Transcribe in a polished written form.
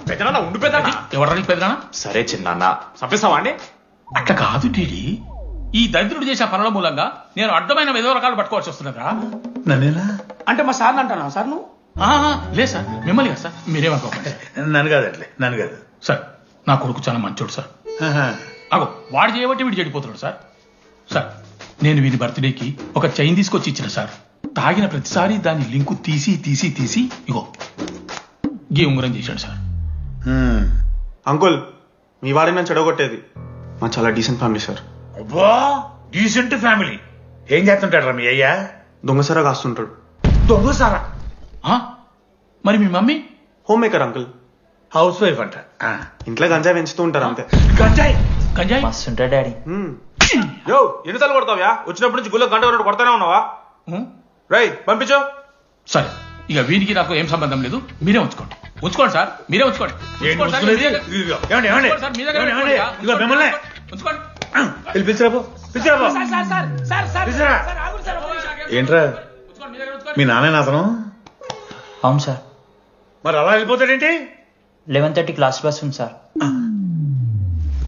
పెద్దనా ఉండు పెద్దనా ఎవరా పెద్దనా సరే చిన్న చంపేస్తావా అండి అట్లా కాదు డీడీ ఈ దరిద్రుడు చేసిన పనుల మూలంగా నేను అడ్డమైన ఏదో రకాలు పట్టుకోవాల్సి వస్తున్నదా నన్నేనా అంటే మా సార్ అంటున్నావు సార్ నువ్వు లేదు సార్ మిమ్మల్ని కదా సార్ మీరేమనుకోకండి నన్ను కాదట్లే నన్ను కాదు సార్ నా కొడుకు చాలా మంచోడు సార్ అగో వాడు చేయబట్టి వీడు చెడిపోతున్నాడు సార్ సార్ నేను వీడి బర్త్డేకి ఒక చైన్ తీసుకొచ్చి ఇచ్చిన సార్ తాగిన ప్రతిసారి దాని లింకు తీసి తీసి తీసి ఇగో గీ ఉంగరం చేశాడు సార్ అంకుల్ మీ వాడే నన్ను చెడగొట్టేది మా చాలా డీసెంట్ ఫ్యామిలీ సార్ అబ్బా డీసెంట్ ఫ్యామిలీ ఏం చేస్తుంటాడు రా మీ అయ్యా దొంగసరా కాస్తుంటాడు దొంగసారా మరి మీ mummy homemaker uncle housewife అంట ఇంట్లో గంజాయి పెంచుతూ ఉంటారు అంతే గంజాయి గంజాయి మస్తుంటా డాడీ యో ఎన్నిసార్లు కొడతావ్యా వచ్చినప్పటి నుంచి గుళ్ళ గంట కొట్టు కొడతానే ఉన్నావా రై పంపించు సరే ఇక వీరికి నాకు ఏం సంబంధం లేదు మీరే ఉంచుకోండి ఉంచుకోండి సార్ మీరే ఉంచుకోండి ఏంట్రా మీ నాన్న అతను అవును సార్ మరి అలా వెళ్ళిపోతాడేంటి 11:30 క్లాస్ బస్ ఉంది సార్